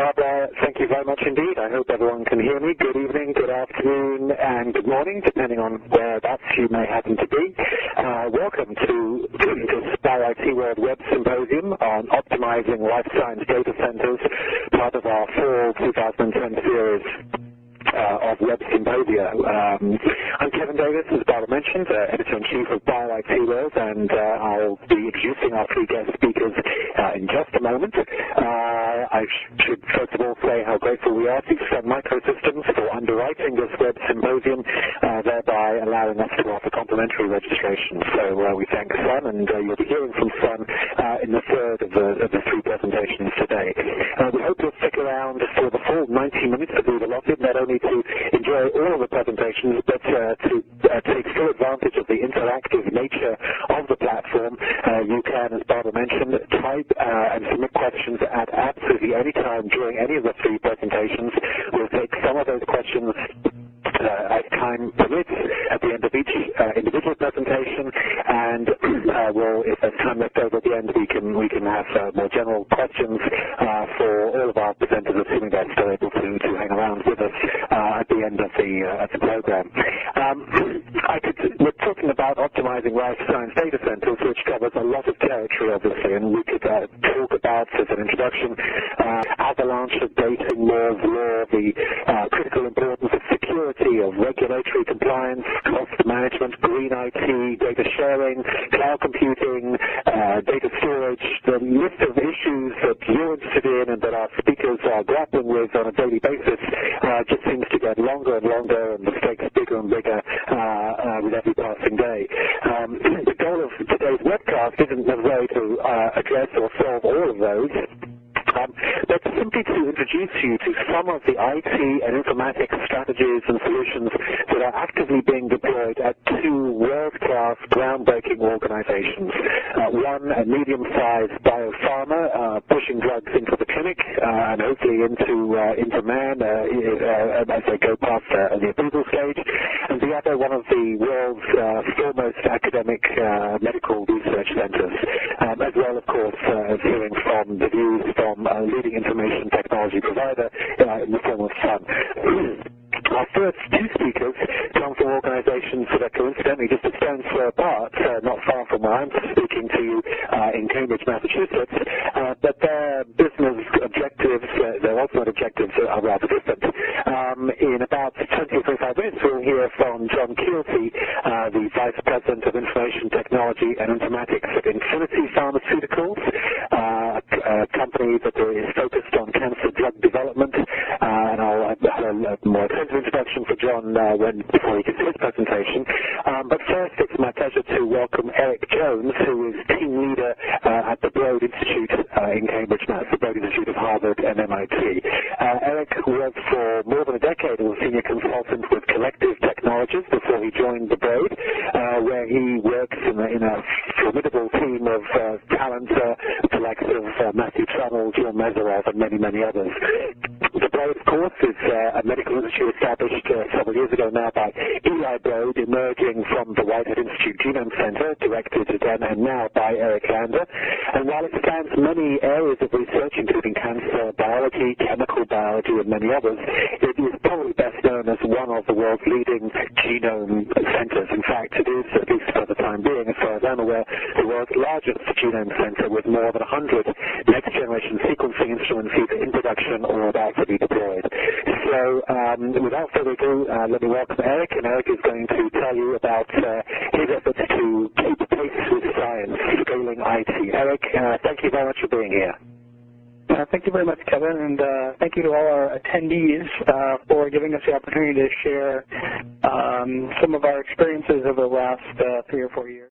Barbara, thank you very much indeed. I hope everyone can hear me. Good evening, good afternoon, and good morning, depending on whereabouts you may happen to be. Welcome to this BioIT World Web Symposium on Optimizing Life Science Data Centers, part of our fall 2010 series of Web Symposia. I'm Kevin Davis, as Barbara mentioned, Editor-in-Chief of BioIT World, and I'll be introducing our three guest speakers in just a moment. I should first of all say how grateful we are to Sun Microsystems for underwriting this Web Symposium, thereby allowing us to offer complimentary registration. So we thank Sun, and you'll be hearing from Sun in the third of the three presentations today. We hope you'll stick around for the full 90 minutes that we've allotted, not only to enjoy all of the presentations, but to take full advantage of the interactive nature of the platform. You can, as Barbara mentioned, type and submit questions at absolutely any time during any of the three presentations. We'll take some of those questions as time permits at the end of each individual presentation, and if there's time left over at the end, we can have more general questions for all of our presenters, assuming they're still able to hang around with us at the end of the program. We're talking about optimizing life science data centers, which covers a lot of territory, obviously, and we could talk about, as an introduction, avalanche of data, Moore's law, the critical importance of security, of regulatory compliance, cost management, green IT, data sharing, cloud computing, data storage. The list of issues that you're interested in and that our speakers are grappling with on a daily basis just seems to get longer and longer, and the stakes bigger and bigger with every passing day. The goal of today's webcast isn't necessarily to address or solve all of those, but simply to introduce you to some of the IT and informatics strategies and solutions that are actively being deployed at two world-class, groundbreaking organizations. One, a medium-sized biopharma pushing drugs into the clinic and hopefully into man as they go past the approval stage, and the other, one of the world's foremost academic medical research centers, as well, of course, as hearing from the views from a leading information technology provider in the form of Sun. Our first two speakers come from organizations that are coincidentally just a stone's throw apart, not far from where I'm speaking to you in Cambridge, Massachusetts, but their business objectives, their ultimate objectives are rather different. In about 20 or 25 minutes, we'll hear from John Keelty, the Vice President of Information Technology and Informatics at Infinity Pharmaceuticals, a company that is focused on cancer drug development, and I'll have a more extensive introduction for John before he gets his presentation. But first, it's my pleasure to welcome Eric Jones, who is team leader at the Broad Institute in Cambridge, Mass, the Broad Institute of Harvard and MIT. Eric worked for more than a decade as a senior consultant with Collective Technologies before he joined the Broad, where he works in a formidable team of talent, the likes of Matthew Trammell, Jill Meserov, and many, many others. The Broad, of course, is a medical institute established several years ago now by Eli Broad, emerging from the Whitehead Institute Genome Center, directed then and now by Eric Lander. And while it spans many areas of research, including cancer biology, chemical biology, and many others, it is probably best known as one of the world's leading genome centers. In fact, it is, at least for the time being, as far as I'm aware, the world's largest genome center with more than 100 next-generation sequencing instruments either in production or about to be deployed. So without further ado, let me welcome Eric, and Eric is going to tell you about his efforts to keep pace with science, scaling IT. Eric, thank you very much for being here. Thank you very much, Kevin, and thank you to all our attendees for giving us the opportunity to share some of our experiences over the last 3 or 4 years.